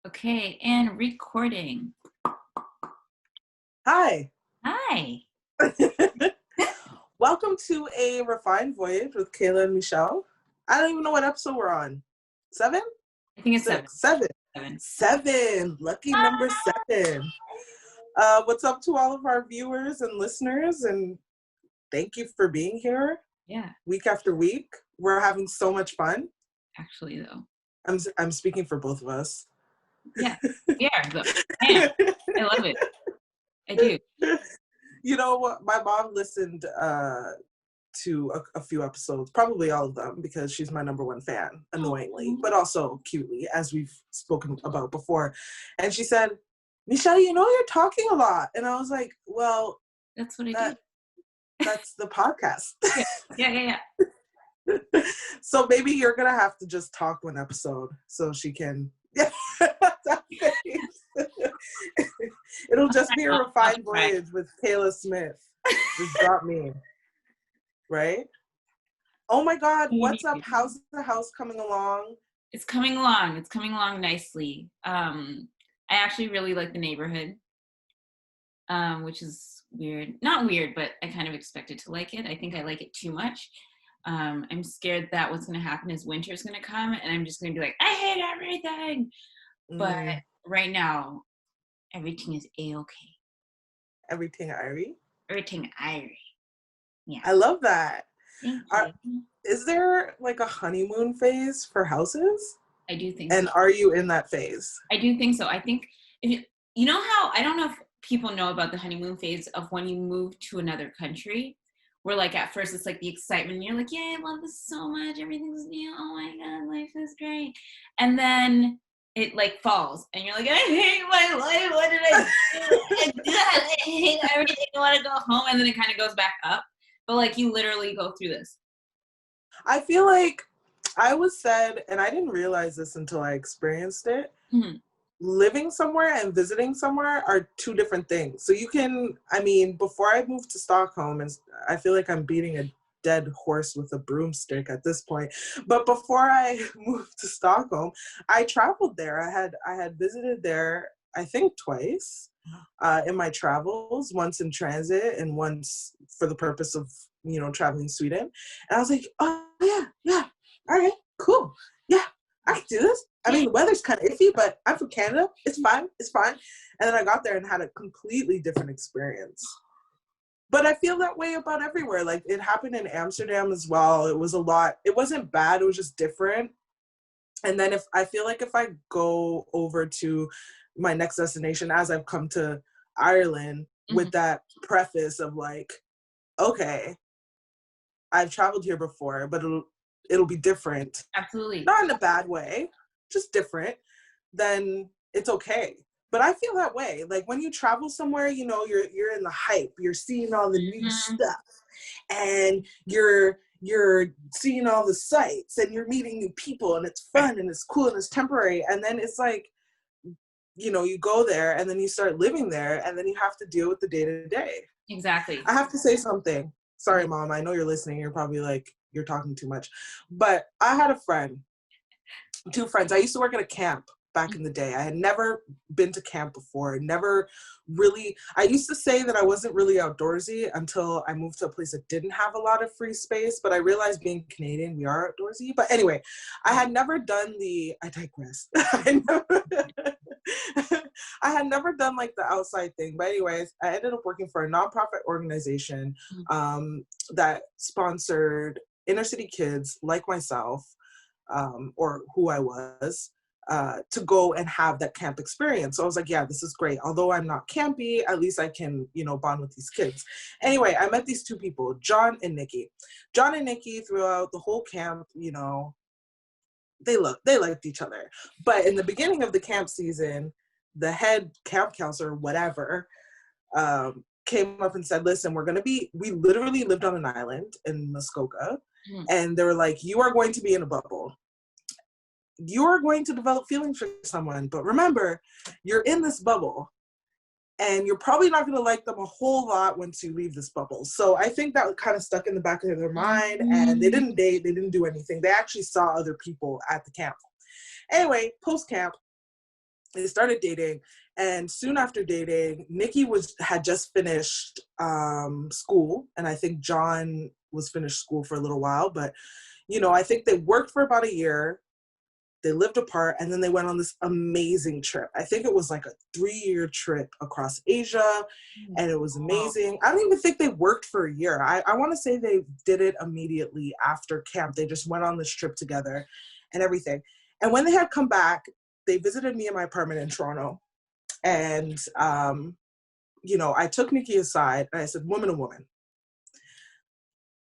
Okay, and recording. Hi. Hi. Welcome to a refined voyage with Kaila Michelle. I don't even know what episode we're on. 7? I think it's 6? 7. 7. Lucky number 7. What's up to all of our viewers and listeners, and thank you for being here. Yeah. Week after week. We're having so much fun. Actually, though. I'm speaking for both of us. Yeah. Yeah. Man, I love it. I do. You know what? My mom listened to a few episodes, probably all of them, because she's my number one fan, annoyingly, but also cutely, as we've spoken about before. And she said, Michelle, you know you're talking a lot. And I was like, well, that's what I do. That's the podcast. Yeah. So maybe you're going to have to just talk one episode so she can... It'll just be a refined voyage with Kaila Smith. Just drop me. Right? Oh my God, what's up? How's the house coming along? It's coming along. It's coming along nicely. I actually really like the neighborhood, which is weird. Not weird, but I kind of expected to like it. I think I like it too much. I'm scared that what's going to happen is winter's going to come and I'm just going to be like, I hate everything. But right now, everything is A-okay. Everything Irie? Everything Irie. Yeah. I love that. Thank you. Is there like a honeymoon phase for houses? I do think and so. Are you in that phase? I do think so. I think, if you know how, I don't know if people know about the honeymoon phase of when you move to another country, where like at first it's like the excitement, and you're like, yeah, I love this so much, everything's new, oh my God, life is great. And then it like falls and you're like, I hate my life, what did I do? I hate everything, I want to go home. And then it kind of goes back up. But like you literally go through this. I feel like I was said, and I didn't realize this until I experienced it, living somewhere and visiting somewhere are two different things. So you can, before I moved to Stockholm, and I feel like I'm beating a dead horse with a broomstick at this point, but before I moved to Stockholm, I traveled there. I had visited there, I think twice in my travels, once in transit and once for the purpose of, traveling Sweden. And I was like, oh yeah, all right, cool. Yeah, I can do this. The weather's kind of iffy, but I'm from Canada. It's fine. And then I got there and had a completely different experience. But I feel that way about everywhere. Like it happened in Amsterdam as well. It was a lot. It wasn't bad. It was just different. And then if I go over to my next destination, as I've come to Ireland, with that preface of like, okay, I've traveled here before, but it'll be different. Absolutely. Not in a bad way, just different. Then it's okay. But I feel that way. Like when you travel somewhere, you're in the hype. You're seeing all the new stuff, and you're seeing all the sights, and you're meeting new people, and it's fun, and it's cool, and it's temporary. And then it's like, you go there, and then you start living there, and then you have to deal with the day-to-day. Exactly. I have to say something. Sorry, Mom. I know you're listening. You're probably like, you're talking too much. But I had two friends. I used to work at a camp back in the day. I had never been to camp before. I used to say that I wasn't really outdoorsy until I moved to a place that didn't have a lot of free space. But I realized being Canadian, we are outdoorsy. But anyway, I had never done I digress. I had never done like the outside thing. But anyways, I ended up working for a nonprofit organization that sponsored inner city kids like myself, or who I was, to go and have that camp experience. So I was like, yeah, this is great. Although I'm not campy, at least I can, bond with these kids. Anyway, I met these two people, John and Nikki. John and Nikki, throughout the whole camp, they liked each other. But in the beginning of the camp season, the head camp counselor, whatever, came up and said, listen, we literally lived on an island in Muskoka. And they were like, you are going to be in a bubble. You are going to develop feelings for someone. But remember, you're in this bubble. And you're probably not going to like them a whole lot once you leave this bubble. So I think that kind of stuck in the back of their mind. And they didn't date. They didn't do anything. They actually saw other people at the camp. Anyway, post-camp, they started dating, and soon after dating, Nikki had just finished school, and I think John was finished school for a little while, but I think they worked for about a year. They lived apart, and then they went on this amazing trip. I think it was like a 3-year trip across Asia, and it was amazing. I don't even think they worked for a year. I want to say they did it immediately after camp. They just went on this trip together and everything. And when they had come back, they visited me in my apartment in Toronto. And, I took Nikki aside and I said, woman to woman,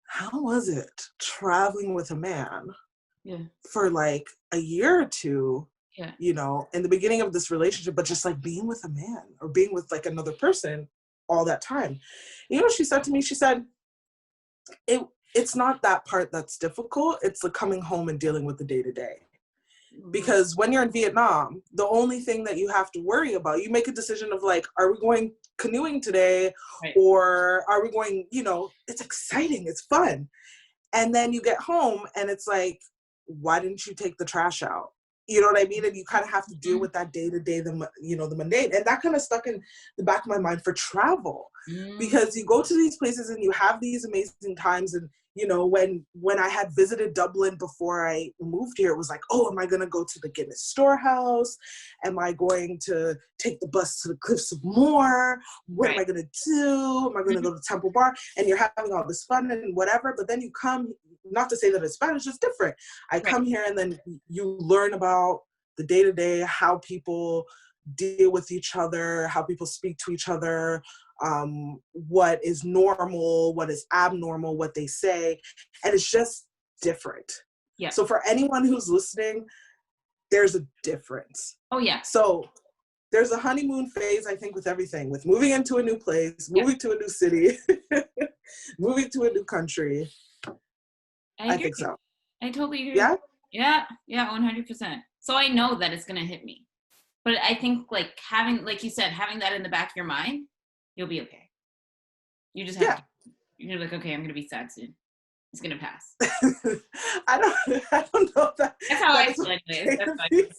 how was it traveling with a man for like a year or two, in the beginning of this relationship, but just like being with a man or being with like another person all that time? She said to me, she said, it's not that part that's difficult. It's the coming home and dealing with the day-to-day. Because when you're in Vietnam, the only thing that you have to worry about, you make a decision of like, are we going canoeing today? Right. Or are we going, it's exciting, it's fun. And then you get home and it's like, why didn't you take the trash out? You know what I mean? And you kind of have to deal with that day-to-day, the mundane. And that kind of stuck in the back of my mind for travel. Because you go to these places and you have these amazing times. And, when I had visited Dublin before I moved here, it was like, oh, am I going to go to the Guinness Storehouse? Am I going to take the bus to the Cliffs of Moher? What am I going to do? Am I going to go to Temple Bar? And you're having all this fun and whatever. But then you come, not to say that it's bad, it's just different. I come here and then you learn about the day-to-day, how people deal with each other, how people speak to each other, what is normal, what is abnormal, what they say, and it's just different. Yeah. So for anyone who's listening, there's a difference. Oh yeah. So there's a honeymoon phase, I think, with everything, with moving into a new place, moving to a new city, moving to a new country. I think so. I totally agree. Yeah? Yeah, 100%. So I know that it's gonna hit me. But I think like you said, having that in the back of your mind, you'll be okay. You just have to, you're like, okay, I'm going to be sad soon. It's going to pass. I don't know that. That's how I feel anyways. That's how I feel.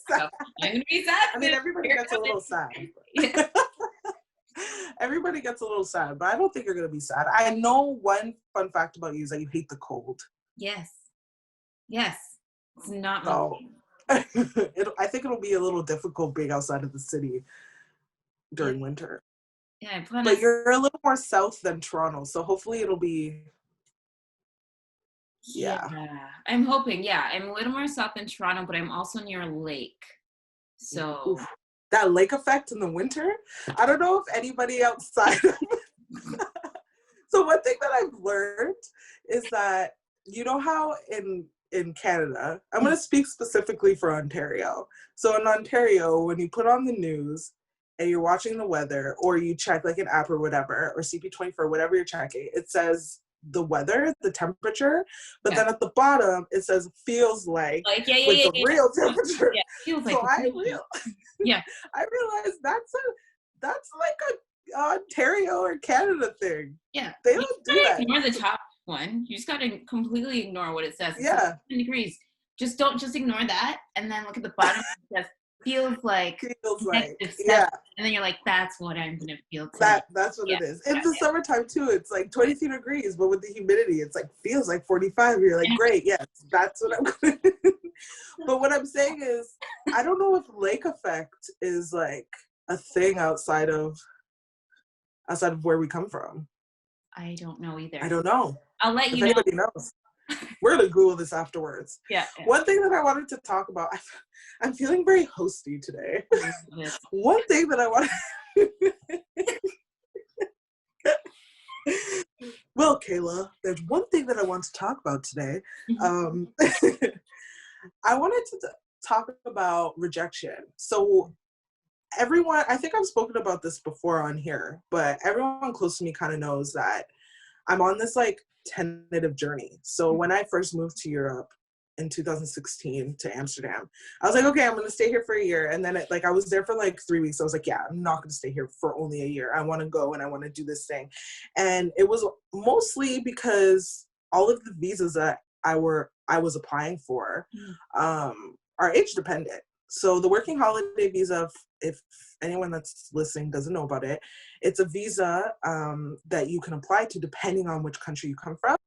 I'm going to be sad soon. I mean, everybody gets a little sad. Everybody gets a little sad, but I don't think you're going to be sad. I know one fun fact about you is that you hate the cold. Yes. It's not I think it'll be a little difficult being outside of the city during winter. Yeah, but you're a little more south than Toronto, so hopefully it'll be. Yeah, I'm hoping. Yeah, I'm a little more south than Toronto, but I'm also near a lake, so that lake effect in the winter. I don't know if anybody outside. So one thing that I've learned is that how in Canada, I'm going to speak specifically for Ontario. So in Ontario, when you put on the news and you're watching the weather, or you check like an app or whatever, or CP24, whatever you're checking, it says the weather, the temperature, but then at the bottom it says feels like the real temperature. Yeah, feels like. So I realized that's like a Ontario or Canada thing. Yeah, they don't do that. Ignore the top one. You just got to completely ignore what it says. It's 10 degrees. Just ignore that, and then look at the bottom. It says feels like. Yeah. And then you're like, that's what I'm gonna feel today. That's what it is. In the summertime too, it's like 23 degrees, but with the humidity, it's like feels like 45. You're like, great, yes, that's what I'm gonna do. But what I'm saying is, I don't know if lake effect is like a thing outside of where we come from. I don't know either. I don't know. I'll let you know. Anybody knows. We're gonna Google this afterwards. Yeah. One thing that I wanted to talk about, I'm feeling very hosty today. One thing that I want. Well, Kaila, there's one thing that I want to talk about today. I wanted to talk about rejection. So everyone, I think I've spoken about this before on here, but everyone close to me kind of knows that I'm on this like tentative journey. So when I first moved to Europe in 2016 to Amsterdam, I was like, okay, I'm going to stay here for a year. And then I was there for like 3 weeks. I was like, yeah, I'm not going to stay here for only a year. I want to go and I want to do this thing. And it was mostly because all of the visas that I was applying for are age dependent. So the working holiday visa, if anyone that's listening doesn't know about it, it's a visa that you can apply to depending on which country you come from,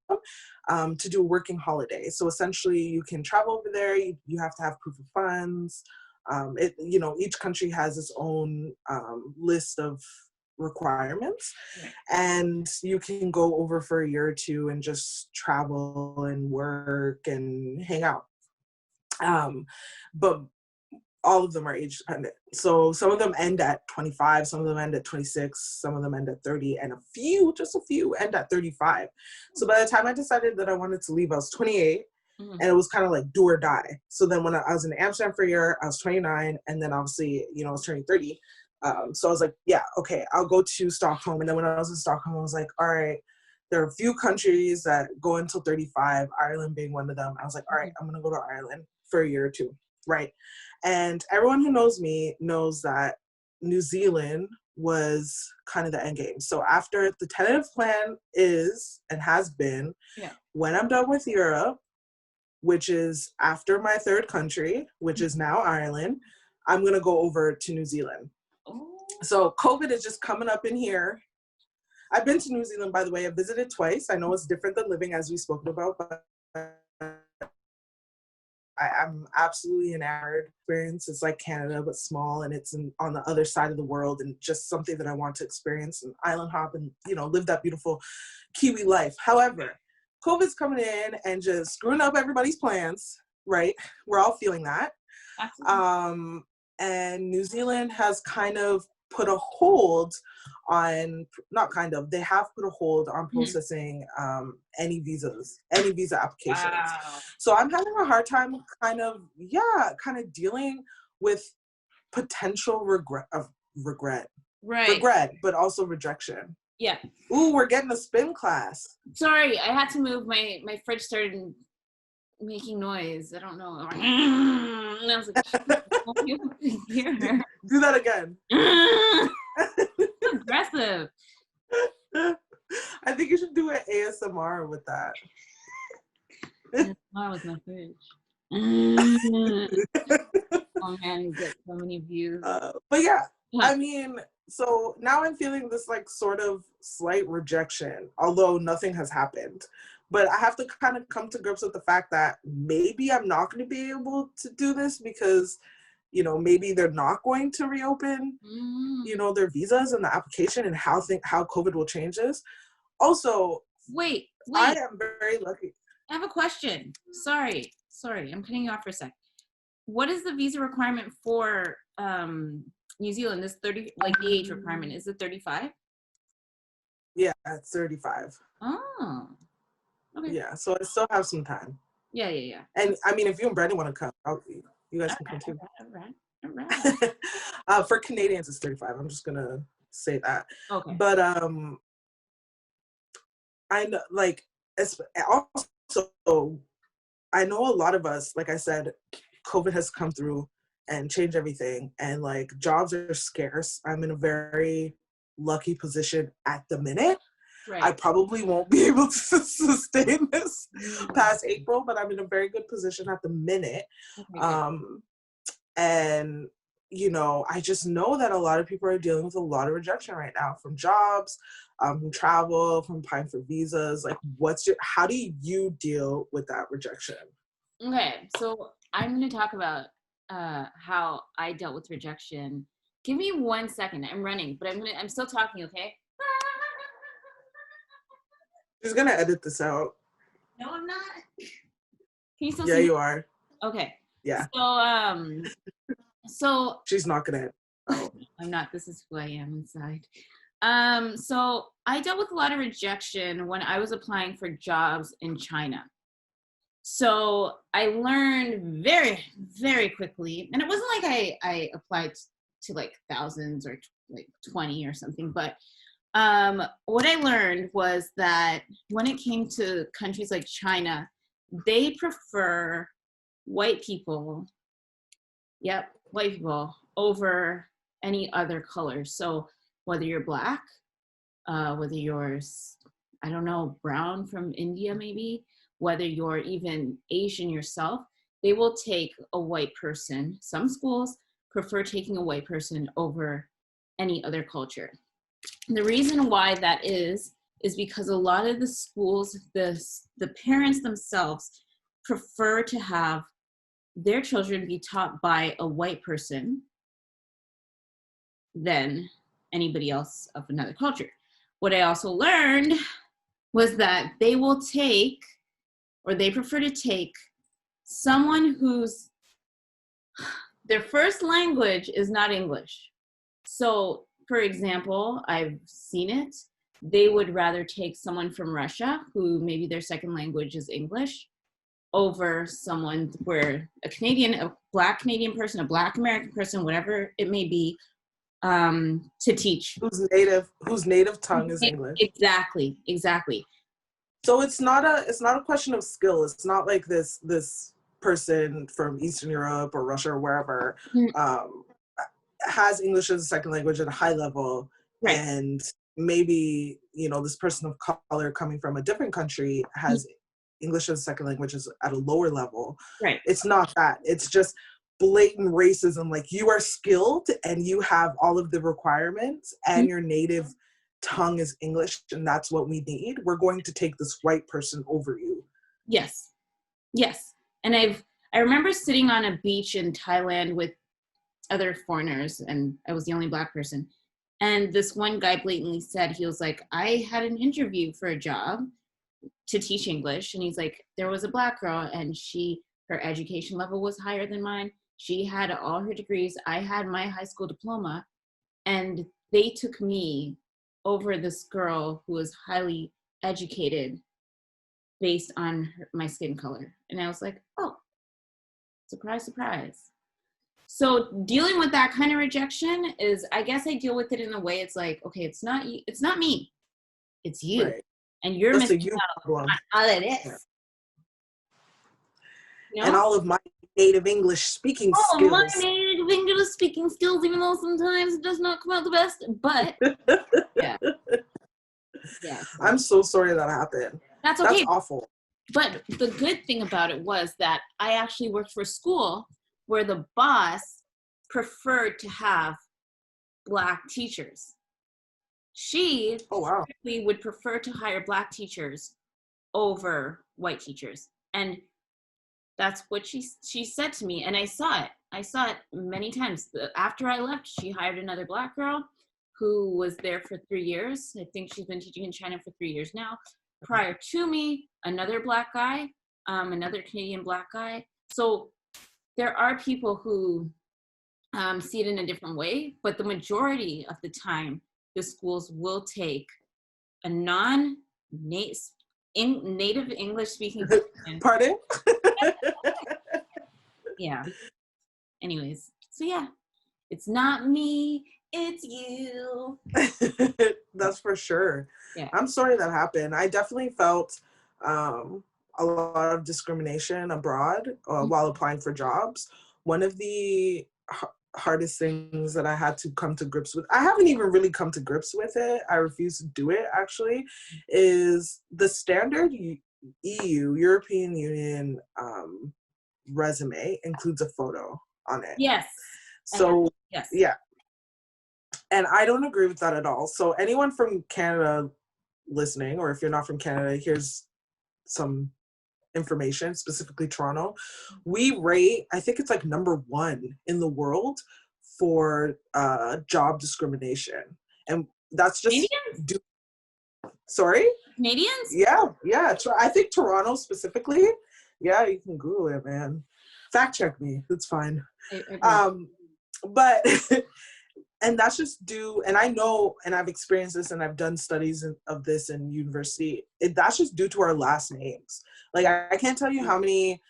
to do a working holiday. So essentially you can travel over there, you have to have proof of funds. Each country has its own list of requirements, and you can go over for a year or two and just travel and work and hang out. But all of them are age dependent. So some of them end at 25, some of them end at 26, some of them end at 30, and just a few end at 35. So by the time I decided that I wanted to leave, I was 28. And it was kind of like do or die. So then when I was in Amsterdam for a year, I was 29, and then obviously, I was turning 30. So I was like, yeah, okay, I'll go to Stockholm. And then when I was in Stockholm, I was like, all right, there are a few countries that go until 35, Ireland being one of them. I was like, all right, I'm going to go to Ireland for a year or two, right? And everyone who knows me knows that New Zealand was kind of the end game. So after the tentative plan is and has been, when I'm done with Europe, which is after my third country, which is now Ireland, I'm going to go over to New Zealand. Oh. So COVID is just coming up in here. I've been to New Zealand, by the way. I've visited twice. I know it's different than living, as we've spoken about, but I'm absolutely enamored. Experience. It's like Canada, but small, and it's on the other side of the world, and just something that I want to experience and island hop and, live that beautiful Kiwi life. However, COVID's coming in and just screwing up everybody's plans, right? We're all feeling that. Absolutely. And New Zealand has kind of put a hold on, they have put a hold on processing any visa applications. Wow. So I'm having a hard time kind of dealing with potential regret, but also rejection. Yeah. Ooh, we're getting a spin class. Sorry, I had to move. My fridge started making noise. I don't know. And I was like, do that again. Aggressive. I think you should do an ASMR with that. ASMR with my fridge. Oh man, you get so many views. But yeah, I mean, so now I'm feeling this like sort of slight rejection, although nothing has happened. But I have to kind of come to grips with the fact that maybe I'm not going to be able to do this because, maybe they're not going to reopen, their visas and the application, and how COVID will change this. Also, wait. I am very lucky. I have a question. Sorry, I'm cutting you off for a sec. What is the visa requirement for New Zealand? This 30, like the age requirement, is it 35? Yeah, it's 35. Oh. Okay. Yeah, so I still have some time. Yeah. And I mean, if you and Brandon want to come, you guys can come too. All right. For Canadians, it's 35. I'm just gonna say that. Okay. But I know, like, also, I know a lot of us, like I said, COVID has come through and changed everything, and like jobs are scarce. I'm in a very lucky position at the minute. Right. I probably won't be able to sustain this past April, but I'm in a very good position at the minute. Okay. And, I just know that a lot of people are dealing with a lot of rejection right now from jobs, from travel, from applying for visas. Like, how do you deal with that rejection? Okay, so I'm going to talk about how I dealt with rejection. Give me 1 second. I'm running, but I'm still talking, okay? She's gonna edit this out. No, I'm not. Can you still see me? You are. Okay. Yeah. So she's not gonna. Oh, I'm not. This is who I am inside. So I dealt with a lot of rejection when I was applying for jobs in China. So I learned very, very quickly, and it wasn't like I applied to like thousands or like 20 or something, but what I learned was that when it came to countries like China, they prefer white people, white people over any other color. So whether you're Black, whether you're, I don't know, brown from India maybe, whether you're even Asian yourself, they will take a white person. Some schools prefer taking a white person over any other culture. And the reason why that is because a lot of the schools, the parents themselves prefer to have their children be taught by a white person than anybody else of another culture. What I also learned was that they will take, or they prefer to take, someone whose their first language is not English. So, for example, I've seen it. They would rather take someone from Russia who maybe their second language is English over someone where a Black Canadian person, a Black American person, whatever it may be, to teach. Whose native tongue is English. Exactly. So it's not a question of skill. It's not like this person from Eastern Europe or Russia or wherever has English as a second language at a high level, right. And maybe, you know, this person of color coming from a different country has English as a second language at a lower level. Right. It's not that. It's just blatant racism. Like, you are skilled and you have all of the requirements and your native tongue is English, and that's what we need. We're going to take this white person over you. Yes. And I remember sitting on a beach in Thailand with other foreigners, and I was the only Black person. And this one guy blatantly said, he was like, I had an interview for a job to teach English. And he's like, there was a Black girl and her education level was higher than mine. She had all her degrees. I had my high school diploma. And they took me over this girl who was highly educated based on my skin color. And I was like, oh, surprise, surprise. So dealing with that kind of rejection is, I guess I deal with it in a way, it's like, okay, it's not me, it's you. Right. And you're missing out on all of this. Yeah. You know? And all of my native English speaking skills. My native English speaking skills, even though sometimes it does not come out the best, but yeah. I'm so sorry that happened. That's okay. That's awful. But the good thing about it was that I actually worked for a school where the boss preferred to have Black teachers. She would prefer to hire Black teachers over white teachers. And that's what she said to me. And I saw it many times. After I left, she hired another Black girl who was there for 3 years. I think she's been teaching in China for 3 years now. Prior to me, another Black guy, another Canadian Black guy. So there are people who see it in a different way, but the majority of the time, the schools will take a non-native English-speaking person. Pardon? Yeah. Anyways, so yeah, it's not me, it's you. That's for sure. Yeah. I'm sorry that happened. I definitely felt a lot of discrimination abroad while applying for jobs. One of the hardest things that I had to come to grips with, I haven't even really come to grips with it, I refuse to do it actually, is the standard European Union resume includes a photo on it. Yes. So, yes. Yeah. And I don't agree with that at all. So anyone from Canada listening, or if you're not from Canada, here's some information, specifically Toronto. We rate, I think it's like number 1 in the world for job discrimination. And that's just... Canadians? Sorry? Canadians? Yeah. I think Toronto specifically. Yeah, you can Google it, man. Fact check me. It's fine. But... And that's just due, and I know, and I've experienced this, and I've done studies of this in university, that's just due to our last names. Like, I can't tell you how many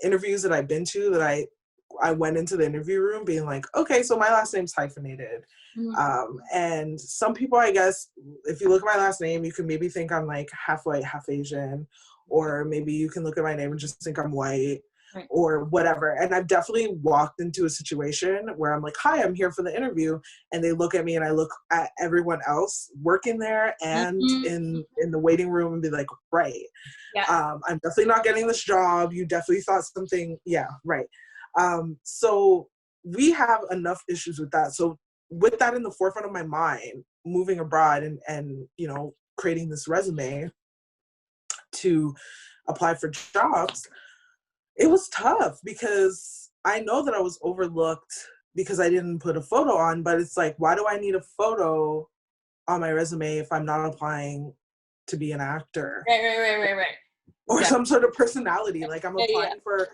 interviews that I've been to that I went into the interview room being like, okay, so my last name's hyphenated. Mm-hmm. And some people, I guess, if you look at my last name, you can maybe think I'm like half white, half Asian, or maybe you can look at my name and just think I'm white. right. or whatever. And I've definitely walked into a situation where I'm like, hi, I'm here for the interview. And they look at me and I look at everyone else working there and in the waiting room and be like, right. Yeah. I'm definitely not getting this job. You definitely thought something. Yeah, right. So we have enough issues with that. So with that in the forefront of my mind, moving abroad and creating this resume to apply for jobs, it was tough because I know that I was overlooked because I didn't put a photo on, but it's like, why do I need a photo on my resume if I'm not applying to be an actor? Right. Or some sort of personality. Like I'm applying for,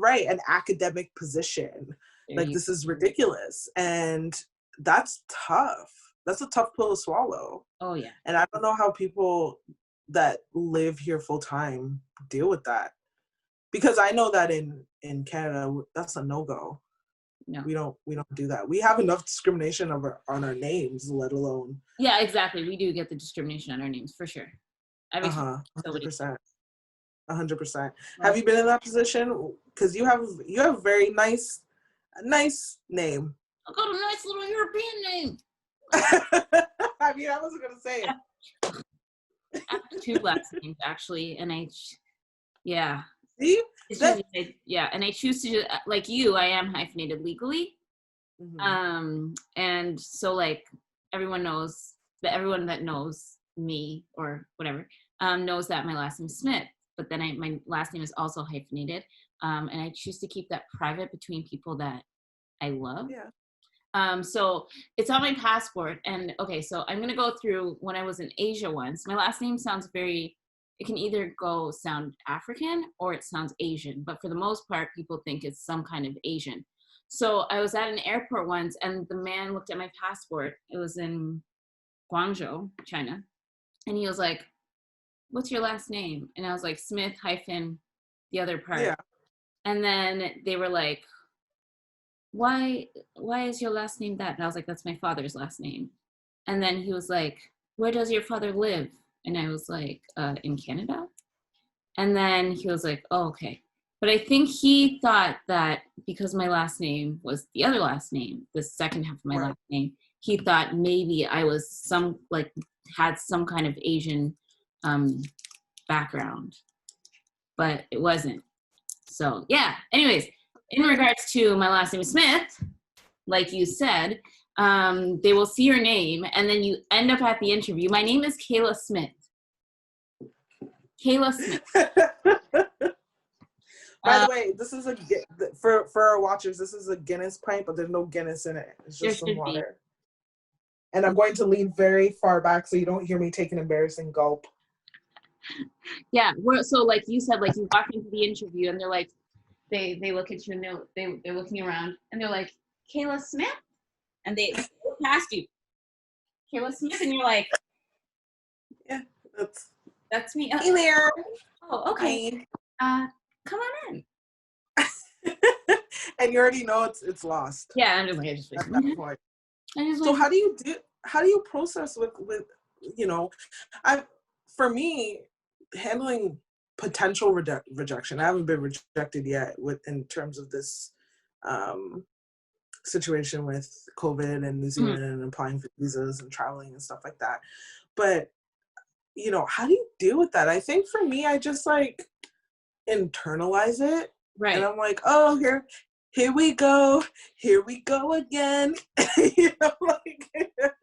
an academic position. Like this is ridiculous. And that's tough. That's a tough pill to swallow. Oh, yeah. And I don't know how people that live here full time deal with that. Because I know that in Canada, that's a no-go. No. We don't do that. We have enough discrimination on our names, let alone. Yeah, exactly. We do get the discrimination on our names for sure. 100%. 100%. Have you been in that position? Because you have a very nice name. I got a nice little European name. I mean, I wasn't gonna say it. I have 2 last names actually, and yeah. See? And I choose to, like you, I am hyphenated legally. Mm-hmm. And so like everyone that knows me or whatever, knows that my last name is Smith, but then my last name is also hyphenated. And I choose to keep that private between people that I love. Yeah. So it's on my passport. And okay, so I'm going to go through when I was in Asia once. My last name sounds it can either sound African or it sounds Asian, but for the most part, people think it's some kind of Asian. So I was at an airport once and the man looked at my passport. It was in Guangzhou, China. And he was like, what's your last name? And I was like, Smith hyphen the other part. Yeah. And then they were like, why is your last name that? And I was like, that's my father's last name. And then he was like, where does your father live? And I was like, in Canada. And then he was like, oh, okay. But I think he thought that because my last name was the other last name, the second half of my last name, he thought maybe I was had some kind of Asian background, but it wasn't. So yeah, anyways, in regards to my last name is Smith, like you said, they will see your name and then you end up at the interview. My name is Kaila Smith. Kaila Smith. By the way, this is for our watchers, this is a Guinness pint, but there's no Guinness in it. It's just some water. And I'm going to lean very far back so you don't hear me take an embarrassing gulp. Yeah, so like you said, like you walk into the interview and they're like, they look at you and they're looking around and they're like, Kaila Smith? And they look past you. Kaila Smith, and you're like, yeah, that's me. Hey there. Oh, okay. Come on in. And you already know it's lost. Yeah, I'm just like, at that point. So how do you process with for me, handling potential rejection. I haven't been rejected yet in terms of this situation with COVID and New Zealand and applying for visas and traveling and stuff like that. But how do you deal with that? I think for me, I just like internalize it. Right. And I'm like, oh, here we go again.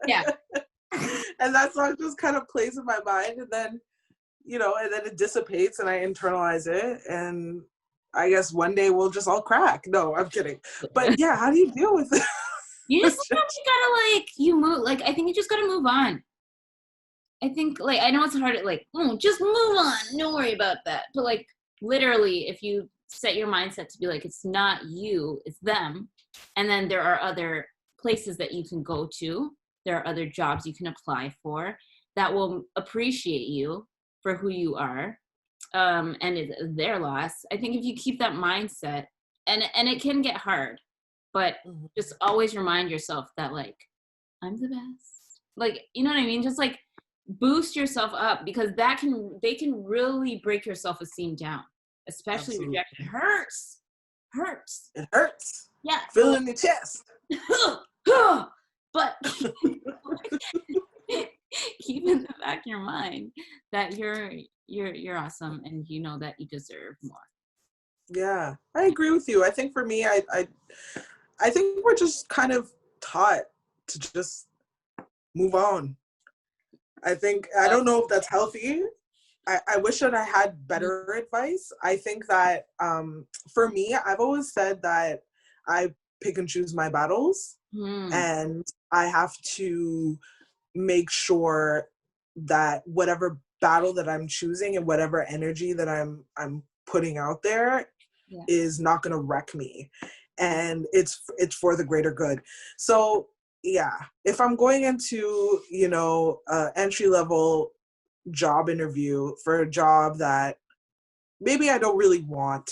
Yeah. And that song just kind of plays in my mind, and then it dissipates and I internalize it, and I guess one day we'll just all crack. No, I'm kidding. But yeah, how do you deal with it? You just gotta I think you just gotta move on. I think I know it's hard to just move on, don't worry about that. But literally, if you set your mindset to be it's not you, it's them, and then there are other places that you can go to, there are other jobs you can apply for that will appreciate you for who you are, and it's their loss. I think if you keep that mindset, and it can get hard, but just always remind yourself that I'm the best. You know what I mean? Just boost yourself up, because they can really break your self-esteem down. especially Absolutely. rejection hurts. It hurts. Yeah. Feel So it in your chest. but keep in the back of your mind that you're awesome and you know that you deserve more. Yeah, I agree with you. I think for me, I think we're just kind of taught to just move on. I don't know if that's healthy. I wish that I had better advice. I think that for me, I've always said that I pick and choose my battles, and I have to make sure that whatever battle that I'm choosing and whatever energy that I'm putting out there is not going to wreck me, and it's for the greater good. So yeah, if I'm going into entry level job interview for a job that maybe I don't really want,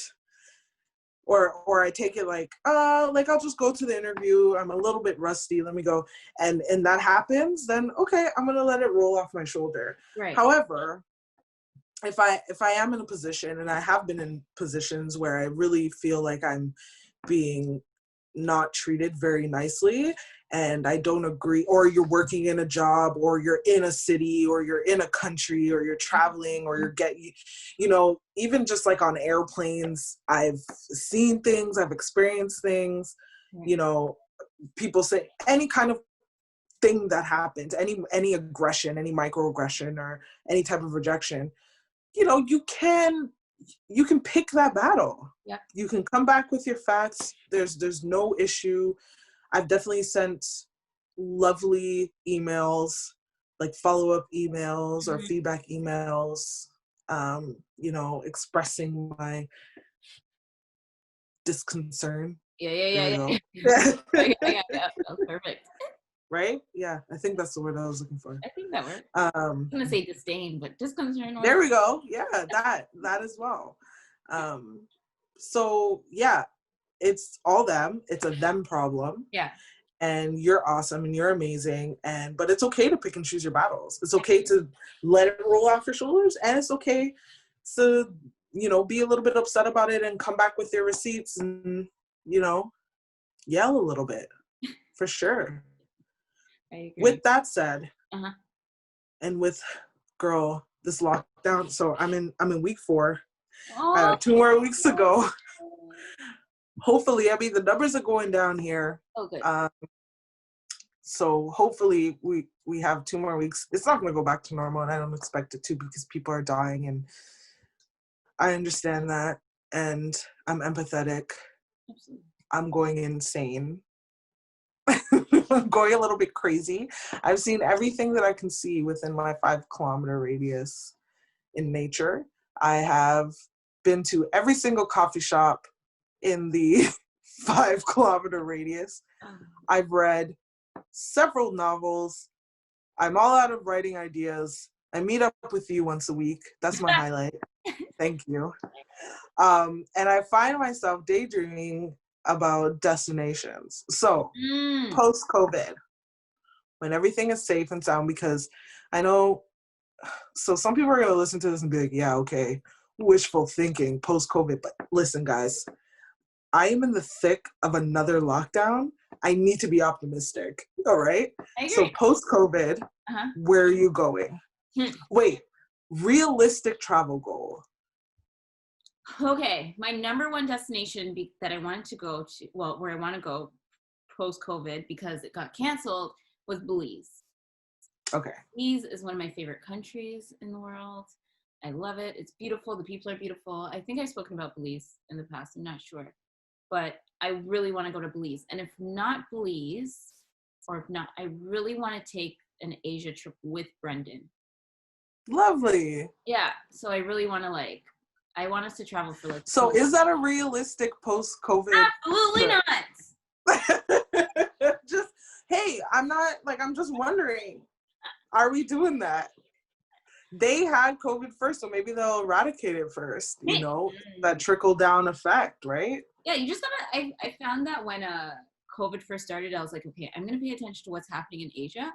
or I take it like I'll just go to the interview, I'm a little bit rusty, let me go, and that happens, then okay, I'm gonna let it roll off my shoulder. Right. However, if I am in a position, and I have been in positions where I really feel like I'm being not treated very nicely, and I don't agree, or you're working in a job, or you're in a city, or you're in a country, or you're traveling, or you're even just like on airplanes, I've seen things, I've experienced things, people say any kind of thing that happens, any aggression, any microaggression, or any type of rejection, you can pick that battle. Yeah. You can come back with your facts. There's no issue. I've definitely sent lovely emails, like follow-up emails or feedback emails, expressing my disconcern. Yeah. That's perfect. Right? Yeah, I think that's the word I was looking for. I think that works. I'm gonna say disdain, but disconcern. There we go. Yeah, that as well. So yeah, it's all them. It's a them problem. Yeah. And you're awesome and you're amazing. But it's okay to pick and choose your battles. It's okay to let it roll off your shoulders, and it's okay to, be a little bit upset about it and come back with your receipts and, yell a little bit. For sure. I agree. With that said, and with this lockdown, so I'm in week 4. I have 2 more weeks to go. Hopefully, the numbers are going down here. Oh, good. So hopefully we have 2 more weeks. It's not going to go back to normal, and I don't expect it to, because people are dying, and I understand that, and I'm empathetic. Absolutely. I'm going insane. I'm going a little bit crazy. I've seen everything that I can see within my 5-kilometer radius in nature. I have been to every single coffee shop in the 5-kilometer radius. I've read several novels. I'm all out of writing ideas. I meet up with you once a week. That's my highlight. Thank you. And I find myself daydreaming about destinations. So, post-COVID, when everything is safe and sound, because I know, so some people are going to listen to this and be like, yeah, okay, wishful thinking, post-COVID. But listen, guys, I am in the thick of another lockdown. I need to be optimistic. All right. So post-COVID, where are you going? Wait, realistic travel goal. Okay, my number one destination that I wanted to go to, where I want to go post-COVID, because it got canceled, was Belize. Okay. Belize is one of my favorite countries in the world. I love it. It's beautiful. The people are beautiful. I think I've spoken about Belize in the past. I'm not sure. But I really want to go to Belize. And if not Belize, or if not, I really want to take an Asia trip with Brendan. Lovely. Yeah. So I really want to I want us to travel for So is that a realistic post-COVID? Absolutely not. Just, hey, I'm just wondering, are we doing that? They had COVID first, so maybe they'll eradicate it first, that trickle down effect, right? Yeah, you just gotta, I found that when COVID first started, I was like, okay, I'm gonna pay attention to what's happening in Asia.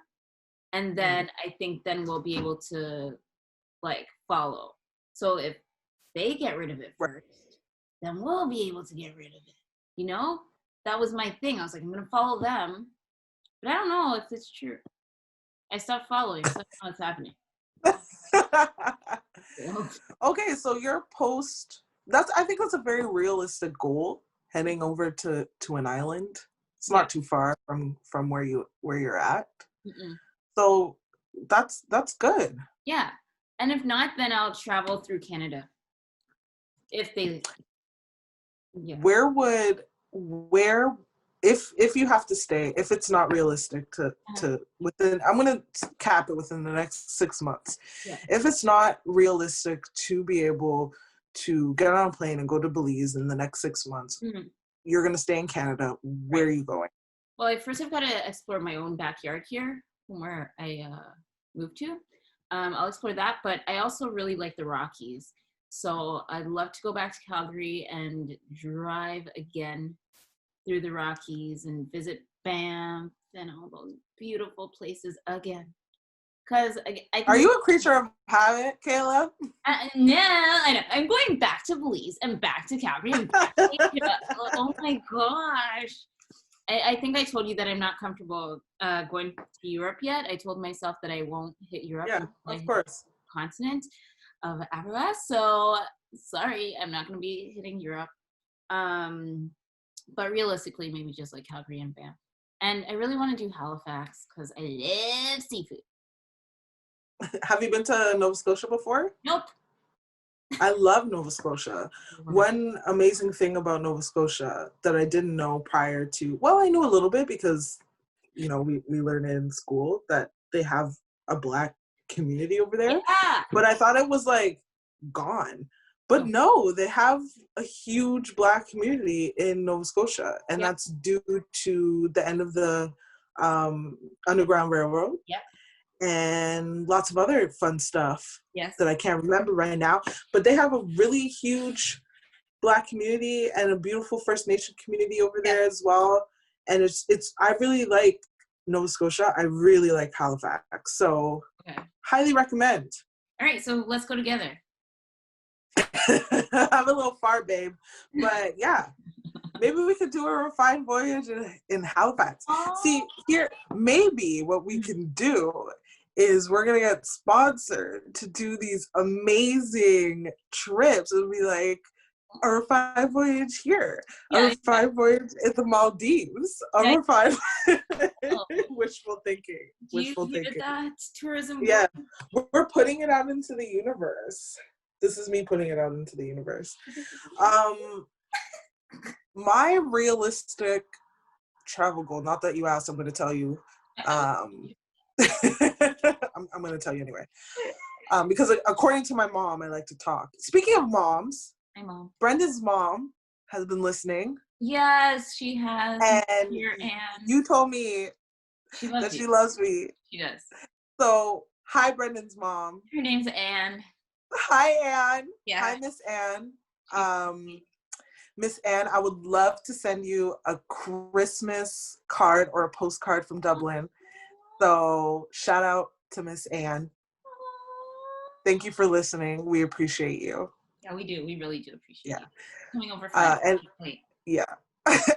And then I think then we'll be able to follow. So if they get rid of it Right. first, then we'll be able to get rid of it. You know, that was my thing. I was like, I'm gonna follow them, but I don't know if it's true. I stopped following, so I don't know what's happening. Okay, so your post, I think that's a very realistic goal, heading over to an island. It's not too far from where you're at. Mm-mm. So that's good. Yeah. And if not, then I'll travel through Canada. If they Where if you have to stay, if it's not realistic to within, I'm gonna cap it within the next 6 months. Yeah. If it's not realistic to be able to get on a plane and go to Belize in the next 6 months, you're gonna stay in Canada. Where are you going? Well, first I've got to explore my own backyard here, from where I moved to. I'll explore that, but I also really like the Rockies. So I'd love to go back to Calgary and drive again through the Rockies and visit Banff and all those beautiful places again. Because are you a creature of habit, Kaila? No, I know. I'm going back to Belize and back to Calgary and back to Asia. Oh my gosh. I think I told you that I'm not comfortable going to Europe yet. I told myself that I won't hit Europe. Yeah, of course. Continent of Africa. So sorry, I'm not going to be hitting Europe. But realistically, maybe just like Calgary and Banff. And I really want to do Halifax because I love seafood. Have you been to Nova Scotia before? Nope. I love Nova Scotia. One amazing thing about Nova Scotia that I didn't know prior to, well, I knew a little bit because, we learn in school that they have a Black community over there. Yeah. But I thought it was like gone. But no, they have a huge Black community in Nova Scotia. And that's due to the end of the Underground Railroad. Yep. And lots of other fun stuff that I can't remember right now. But they have a really huge Black community and a beautiful First Nation community over there as well. And it's I really like Nova Scotia. I really like Halifax. So highly recommend. All right, so let's go together. I'm a little far, babe. But yeah. Maybe we could do a refined voyage in Halifax. See, here, maybe what we can do is we're going to get sponsored to do these amazing trips. It'll be like a refined voyage here, a refined voyage at the Maldives, a refined wishful thinking. Wishful thinking. That tourism. Yeah, we're putting it out into the universe. This is me putting it out into the universe. My realistic travel goal, not that you asked, I'm going to tell you. I'm going to tell you anyway. Because according to my mom, I like to talk. Speaking of moms, my mom. Brenda's mom has been listening. Yes, she has. And you told me she loves me. She does. So, hi, Brendan's mom. Her name's Anne. Hi, Anne. Yeah. Hi, Miss Anne. Miss Anne, I would love to send you a Christmas card or a postcard from Dublin. So shout out to Miss Anne. Thank you for listening. We appreciate you. Yeah, we do. We really do appreciate you coming over.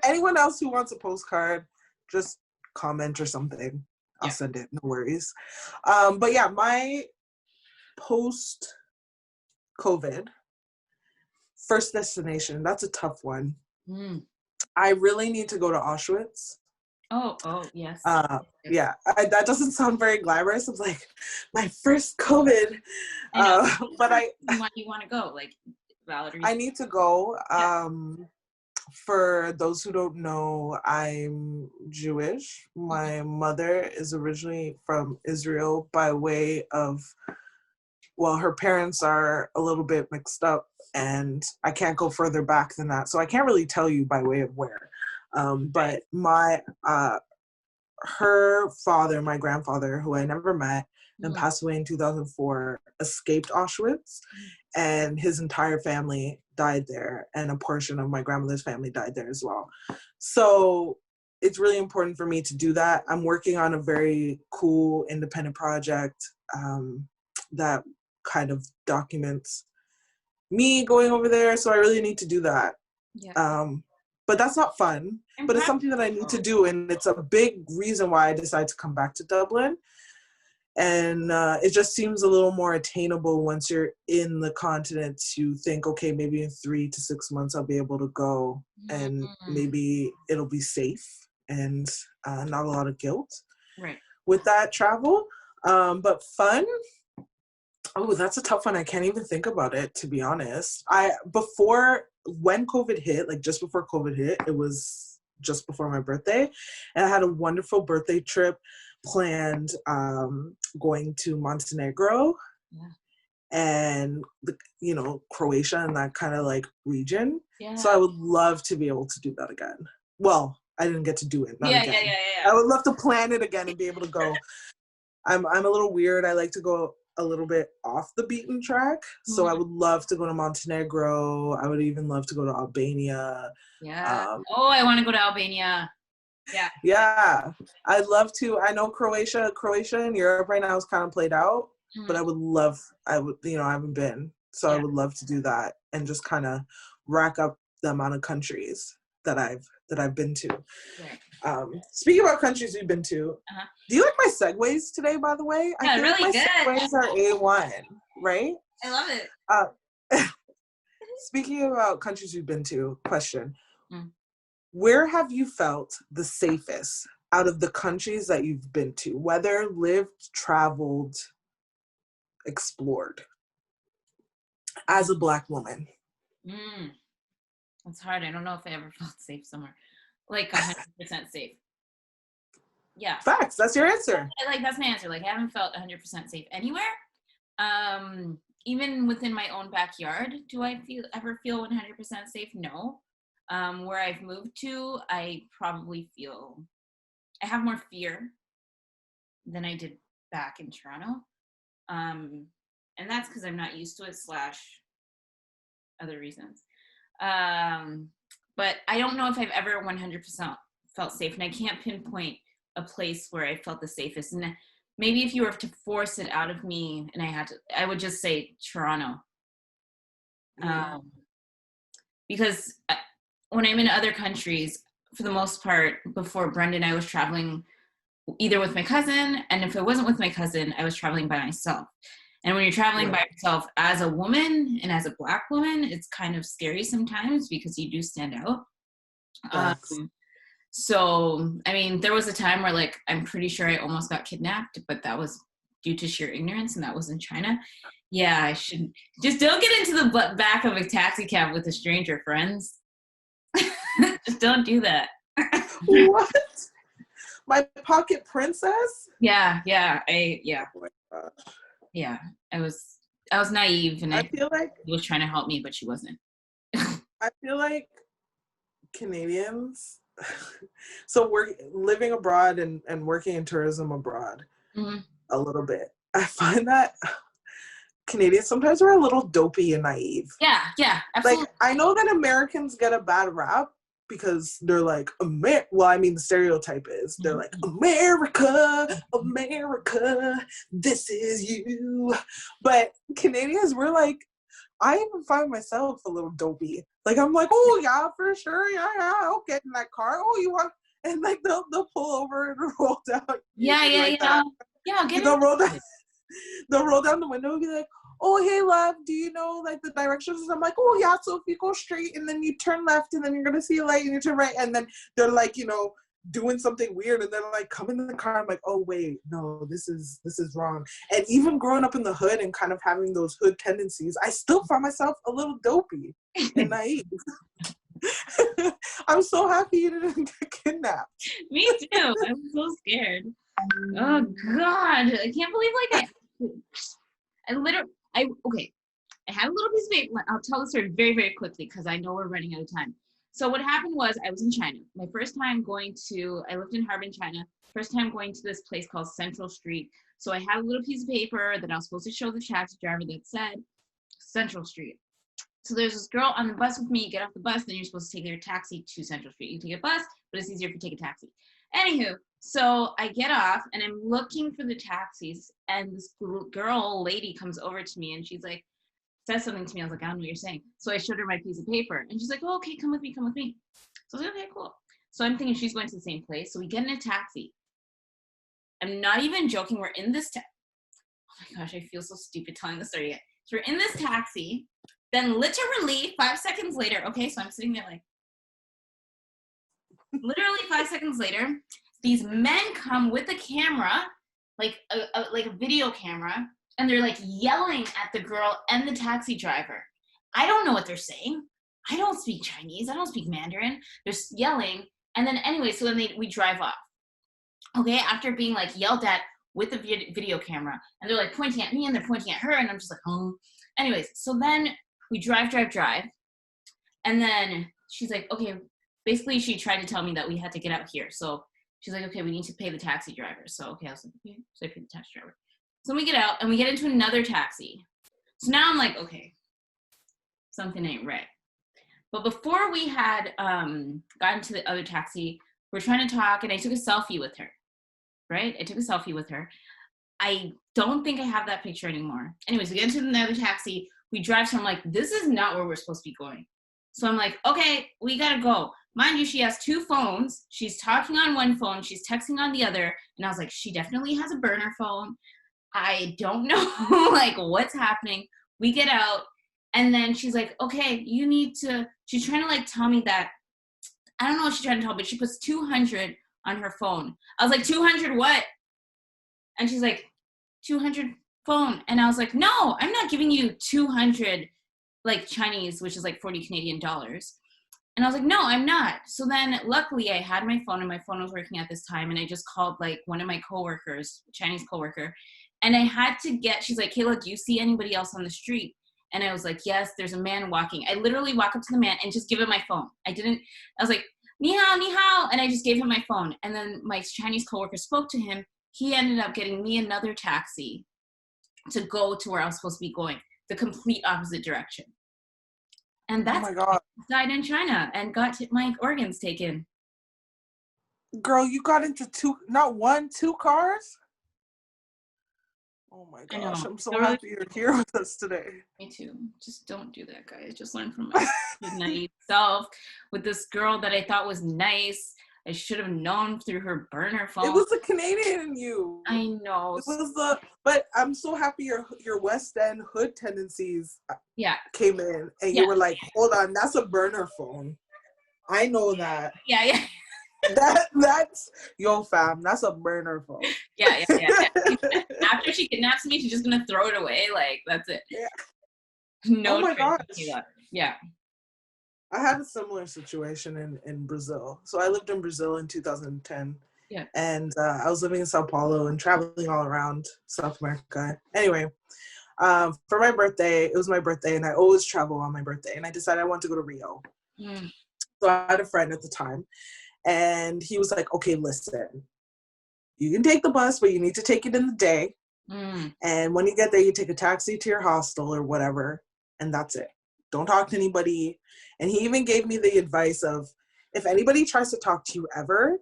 Anyone else who wants a postcard, just comment or something. I'll send it. No worries. But yeah, my post-COVID first destination, that's a tough one. I really need to go to Auschwitz. Oh, yes. Yeah, that doesn't sound very glamorous. It's like my first COVID. But you want to go, like, Valerie? I need to go. For those who don't know, I'm Jewish. My mother is originally from Israel by way of, well, her parents are a little bit mixed up, and I can't go further back than that. So I can't really tell you by way of where. But her father, my grandfather, who I never met and passed away in 2004, escaped Auschwitz, and his entire family died there, and a portion of my grandmother's family died there as well. So it's really important for me to do that. I'm working on a very cool independent project that kind of documents me going over there, so I really need to do that. Yeah. But that's not fun. But it's something that I need to do, and it's a big reason why I decided to come back to Dublin. And it just seems a little more attainable once you're in the continent to think, okay, maybe in 3 to 6 months I'll be able to go, and maybe it'll be safe and not a lot of guilt with that travel. But fun, oh, that's a tough one. I can't even think about it, to be honest. When COVID hit, like just before COVID hit, it was just before my birthday, and I had a wonderful birthday trip planned, going to Montenegro and Croatia and that kind of like region. So I would love to be able to do that again. Well, I didn't get to do it. Not again. I would love to plan it again and be able to go. I'm a little weird. I like to go a little bit off the beaten track. So I would love to go to Montenegro. I would even love to go to Albania. I want to go to Albania. Yeah, I'd love to. I know Croatia in Europe right now is kind of played out, but I haven't been, so I would love to do that and just kind of rack up the amount of countries that I've been to. Speaking about countries we've been to, do you like my segues today, by the way? I feel really like my segues are A1, right? I love it. Speaking about countries we've been to, question. Where have you felt the safest out of the countries that you've been to? Whether lived, traveled, explored, as a Black woman? That's hard. I don't know if I ever felt safe somewhere. Like 100% safe. Yeah. Facts. That's your answer. That's my answer. Like, I haven't felt 100% safe anywhere. Even within my own backyard, do I ever feel 100% safe? No. Where I've moved to, I probably feel I have more fear than I did back in Toronto. And that's because I'm not used to it / other reasons. But I don't know if I've ever 100% felt safe, and I can't pinpoint a place where I felt the safest. And maybe if you were to force it out of me and I would just say Toronto. Because when I'm in other countries, for the most part, before Brendan, I was traveling either with my cousin, and if it wasn't with my cousin, I was traveling by myself. And when you're traveling by yourself as a woman and as a Black woman, it's kind of scary sometimes because you do stand out. So, I mean, there was a time where, like, I'm pretty sure I almost got kidnapped, but that was due to sheer ignorance, and that was in China. Yeah, I shouldn't. Just don't get into the back of a taxi cab with a stranger, friends. Just don't do that. What? My pocket princess? Yeah. Oh my gosh. Yeah, I was naive, and I feel like she was trying to help me, but she wasn't. I feel like Canadians, so we're living abroad and working in tourism abroad a little bit. I find that Canadians sometimes are a little dopey and naive. Yeah, absolutely. Like, I know that Americans get a bad rap because they're like, the stereotype is they're like, America, this is you. But Canadians, we're like, I even find myself a little dopey. Like, I'm like, oh yeah, for sure, yeah, I'll get in that car. Oh, you want? And like they'll pull over and roll down. Yeah. I'll get they'll roll down. They'll roll down the window and be like, oh, hey, love, do you know, like, the directions? And I'm like, oh, yeah, so if you go straight and then you turn left and then you're going to see a light and you turn right. And then they're, like, doing something weird and they're, like, come in the car. I'm like, oh, wait, no, this is wrong. And even growing up in the hood and kind of having those hood tendencies, I still find myself a little dopey and naive. I'm so happy you didn't get kidnapped. Me too. I'm so scared. Oh, God. I can't believe, I had a little piece of paper. I'll tell the story very, very quickly because I know we're running out of time. So what happened was I was in China. My first time I lived in Harbin, China. First time going to this place called Central Street. So I had a little piece of paper that I was supposed to show the taxi driver that said Central Street. So there's this girl on the bus with me. You get off the bus, then you're supposed to take your taxi to Central Street. You take a bus, but it's easier if you take a taxi. Anywho, so I get off and I'm looking for the taxis, and this lady comes over to me and she's like, said something to me. I was like, I don't know what you're saying. So I showed her my piece of paper, and she's like, oh, okay, come with me, come with me. So I was like, okay, cool. So I'm thinking she's going to the same place. So we get in a taxi. I'm not even joking. We're in this oh my gosh, I feel so stupid telling the story yet. So we're in this taxi. Then literally 5 seconds later, okay, so I'm sitting there like, literally 5 seconds later, these men come with a camera, like a video camera, and they're like yelling at the girl and the taxi driver. I don't know what they're saying. I don't speak Chinese. I don't speak Mandarin. They're yelling. And then anyway, so then we drive off. Okay, after being like yelled at with the video camera, and they're like pointing at me and they're pointing at her, and I'm just like, oh. Anyways, so then we drive. And then she's like, okay, basically she tried to tell me that we had to get out here. So she's like, okay, we need to pay the taxi driver. So, okay, I was like, okay, so I paid the taxi driver. So we get out and we get into another taxi. So now I'm like, okay, something ain't right. But before we had gotten to the other taxi, we're trying to talk, and I took a selfie with her, right? I took a selfie with her. I don't think I have that picture anymore. Anyways, we get into another taxi. We drive, so I'm like, this is not where we're supposed to be going. So I'm like, okay, we gotta go. Mind you, she has 2 phones. She's talking on one phone. She's texting on the other. And I was like, she definitely has a burner phone. I don't know, like, what's happening. We get out, and then she's like, okay, you need to, she's trying to, like, tell me that, I don't know what she's trying to tell me, but she puts 200 on her phone. I was like, 200 what? And she's like, 200 phone. And I was like, no, I'm not giving you 200, like, Chinese, which is like 40 Canadian dollars. And I was like, no, I'm not. So then luckily I had my phone, and my phone was working at this time. And I just called like one of my coworkers, Chinese coworker. And I had to she's like, Kaila, do you see anybody else on the street? And I was like, yes, there's a man walking. I literally walk up to the man and just give him my phone. I was like, ni hao, ni hao. And I just gave him my phone. And then my Chinese coworker spoke to him. He ended up getting me another taxi to go to where I was supposed to be going, the complete opposite direction. And that's oh my God. I died in China and got my organs taken. Girl, you got into 2, not 1, 2 cars? Oh my gosh, I'm so happy you're here with us today. Me too. Just don't do that, guys. Just learn from my naive self with this girl that I thought was nice. I should have known through her burner phone. It was the Canadian in you. I know. It was but I'm so happy your West End hood tendencies came in, and you were like, hold on, that's a burner phone. I know that. Yeah. That's yo fam, that's a burner phone. Yeah. After she kidnaps me, she's just gonna throw it away. Like, that's it. Yeah. No. Oh my gosh. Yeah. I had a similar situation in Brazil. So I lived in Brazil in 2010. Yeah. And I was living in Sao Paulo and traveling all around South America. Anyway, for my birthday, it was my birthday, and I always travel on my birthday. And I decided I wanted to go to Rio. Mm. So I had a friend at the time, and he was like, okay, listen, you can take the bus, but you need to take it in the day. Mm. And when you get there, you take a taxi to your hostel or whatever, and that's it. Don't talk to anybody. And he even gave me the advice of, if anybody tries to talk to you ever,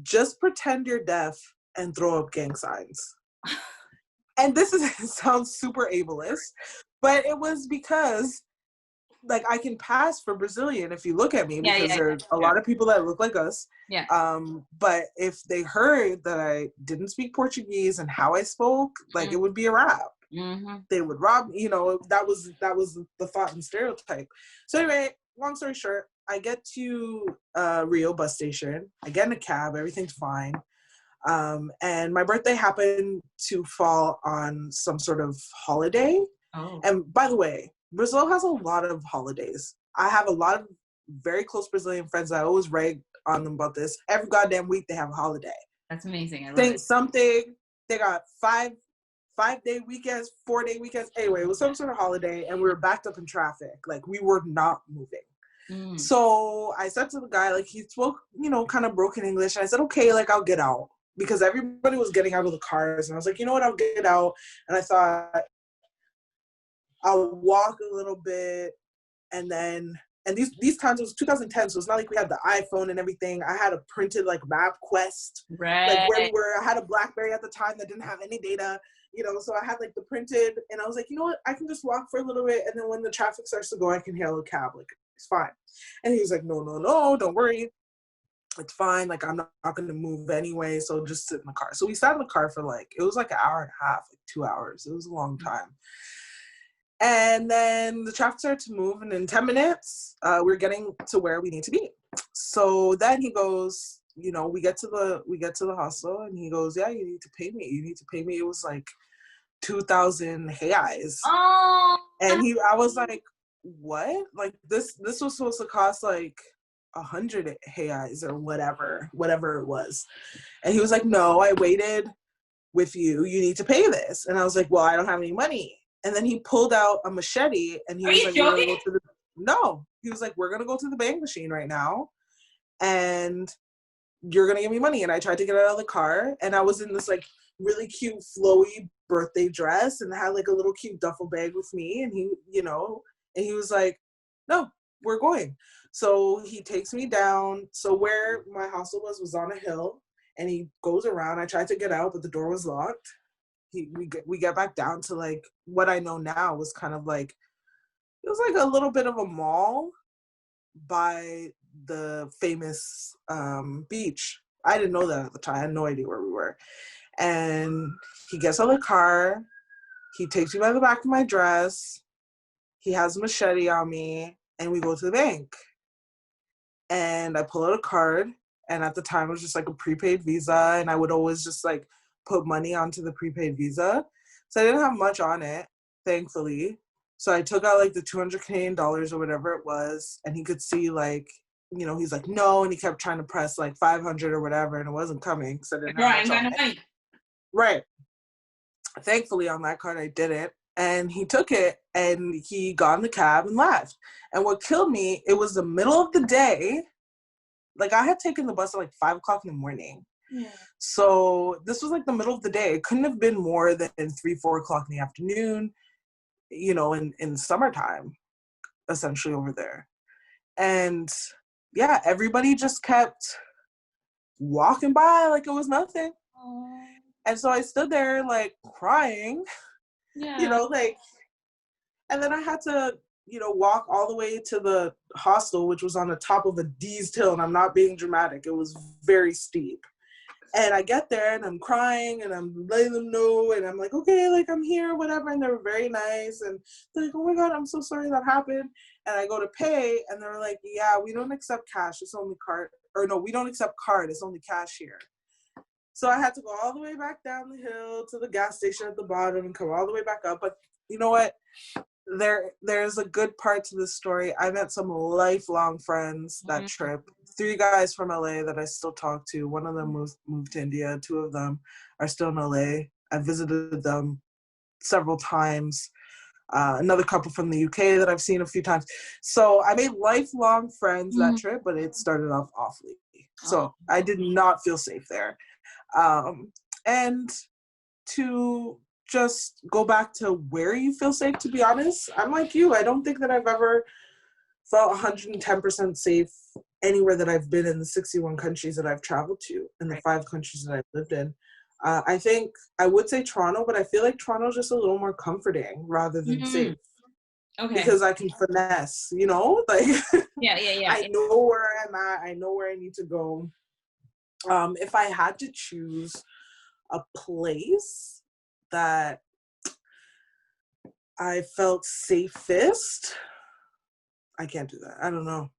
just pretend you're deaf and throw up gang signs. And this sounds super ableist, but it was because, like, I can pass for Brazilian if you look at me, because there's a lot of people that look like us. Yeah. But if they heard that I didn't speak Portuguese and how I spoke, like, it would be a wrap. Mm-hmm. They would rob me, that was the thought and stereotype. So anyway, long story short, I get to Rio bus station. I get in a cab. Everything's fine. And my birthday happened to fall on some sort of holiday. Oh. And by the way, Brazil has a lot of holidays. I have a lot of very close Brazilian friends. I always rag on them about this. Every goddamn week they have a holiday. That's amazing. I love it. Something. They got 5-day weekends, 4-day weekends. Anyway, it was some sort of holiday, and we were backed up in traffic. Like, we were not moving. Mm. So I said to the guy, like, he spoke, kind of broken English. And I said, okay, like, I'll get out. Because everybody was getting out of the cars. And I was like, you know what, I'll get out. And I thought, I'll walk a little bit. And then And these times, it was 2010, so it's not like we had the iPhone and everything. I had a printed like MapQuest, like where we were. I had a BlackBerry at the time that didn't have any data, you know, so I had like the printed, and I was like, you know what, I can just walk for a little bit, and then when the traffic starts to go, I can hail a cab, like it's fine. And he was like, no, don't worry, it's fine, like I'm not going to move anyway, so just sit in the car. So we sat in the car for like, it was like an hour and a half, like 2 hours. It was a long time. And then the traffic started to move, and in 10 minutes we're getting to where we need to be. So then he goes, you know, we get to the hostel, and he goes, yeah, you need to pay me. It was like 2,000 reais. Oh. And I was like, what? Like this was supposed to cost like 100 reais or whatever it was. And he was like, no, I waited with you need to pay this. And I was like, well, I don't have any money. And then he pulled out a machete, and he was like, we're gonna go to the no. He was like, we're gonna go to the bank machine right now, and you're gonna give me money. And I tried to get out of the car, and I was in this like really cute flowy birthday dress, and I had like a little cute duffel bag with me, and he, you know, and he was like, no, we're going. So he takes me down. So where my hostel was on a hill, and he goes around. I tried to get out, but the door was locked. We get back down to like what I know now was kind of like, it was like a little bit of a mall by the famous beach. I didn't know that at the time. I had no idea where we were. And he gets out of the car. He takes me by the back of my dress. He has a machete on me, and we go to the bank. And I pull out a card, and at the time it was just like a prepaid Visa, and I would always just like put money onto the prepaid Visa. So I didn't have much on it, thankfully. So I took out like the 200 Canadian dollars or whatever it was, and he could see like, you know, he's like, no, and he kept trying to press like 500 or whatever, and it wasn't coming because I didn't have much on it. Right. Thankfully on that card I didn't. And he took it, and he got in the cab and left. And what killed me, it was the middle of the day. Like I had taken the bus at like 5 o'clock in the morning. Yeah. So this was like the middle of the day. It couldn't have been more than 3-4 o'clock in the afternoon, you know, in summertime, essentially over there. And yeah, everybody just kept walking by like it was nothing. Aww. And so I stood there like crying, you know, like, and then I had to, you know, walk all the way to the hostel, which was on the top of a D's hill, and I'm not being dramatic. It was very steep. And I get there, and I'm crying, and I'm letting them know, and I'm like, okay, like, I'm here, whatever, and they were very nice, and they're like, oh my God, I'm so sorry that happened. And I go to pay, and they're like, yeah, we don't accept cash, it's only card, or no, we don't accept card, it's only cash here. So I had to go all the way back down the hill to the gas station at the bottom and come all the way back up. But you know what? There's a good part to this story. I met some lifelong friends that trip. 3 guys from LA that I still talk to. One of them moved to India. 2 of them are still in LA. I visited them several times. Another couple from the UK that I've seen a few times. So I made lifelong friends that trip, but it started off awfully. So I did not feel safe there. And to just go back to where you feel safe, to be honest, I'm like you. I don't think that I've ever felt 110% safe anywhere that I've been in the 61 countries that I've traveled to and the 5 countries that I've lived in. I think I would say Toronto, but I feel like Toronto's just a little more comforting rather than safe. Okay. Because I can finesse, you know? Like, yeah. I know where I'm at. I know where I need to go. If I had to choose a place that I felt safest, I can't do that. I don't know.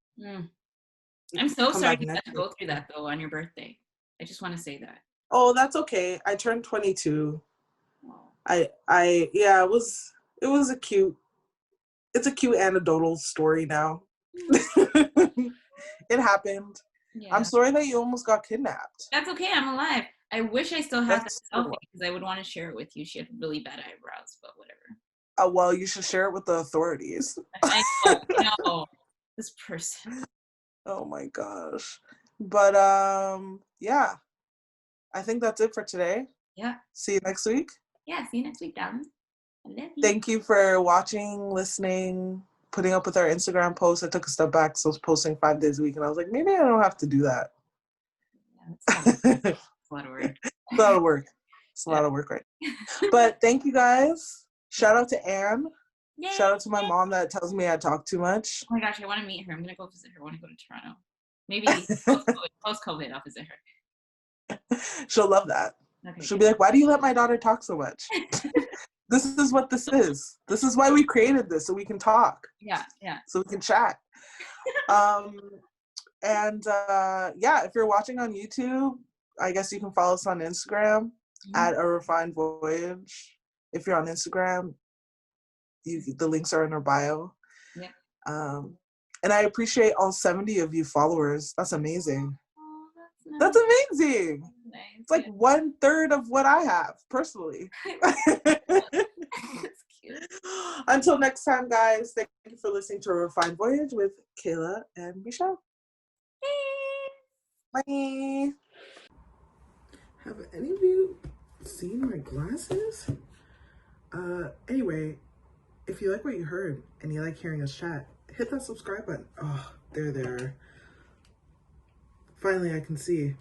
I'm so sorry you had to go through that though on your birthday. I just want to say that. Oh, that's okay. I turned 22. Oh. Yeah, it was a cute anecdotal story now. It happened. Yeah. I'm sorry that you almost got kidnapped. That's okay. I'm alive. I wish I still had that selfie because I would want to share it with you. She had really bad eyebrows, but whatever. Well, you should share it with the authorities. I know. This person. Oh my gosh. But yeah. I think that's it for today. Yeah. See you next week. Yeah, see you next week, darling. I love you. Thank you for watching, listening, putting up with our Instagram posts. I took a step back, so I was posting 5 days a week, and I was like, maybe I don't have to do that. Yeah, that's a lot of work. It's a lot of work. It's a lot of work, right? But thank you guys. Shout out to Anne. Yay. Shout out to my mom that tells me I talk too much. Oh my gosh, I want to meet her. I'm gonna go visit her. I want to go to Toronto. Maybe post COVID, I'll visit her. She'll love that. Okay, she'll be like, why do you let my daughter talk so much? This is what this is. This is why we created this, so we can talk. Yeah. So we can chat. And if you're watching on YouTube, I guess you can follow us on Instagram at A Refined Voyage. If you're on Instagram, the links are in our bio. Yeah. And I appreciate all 70 of you followers. That's amazing. Oh, that's nice. That's amazing. Nice. It's like 1/3 of what I have personally. That's cute. Until next time, guys, thank you for listening to A Refined Voyage with Kaila and Michelle. Bye. Have any of you seen my glasses? Anyway, if you like what you heard and you like hearing us chat, hit that subscribe button. Oh, there. Finally, I can see.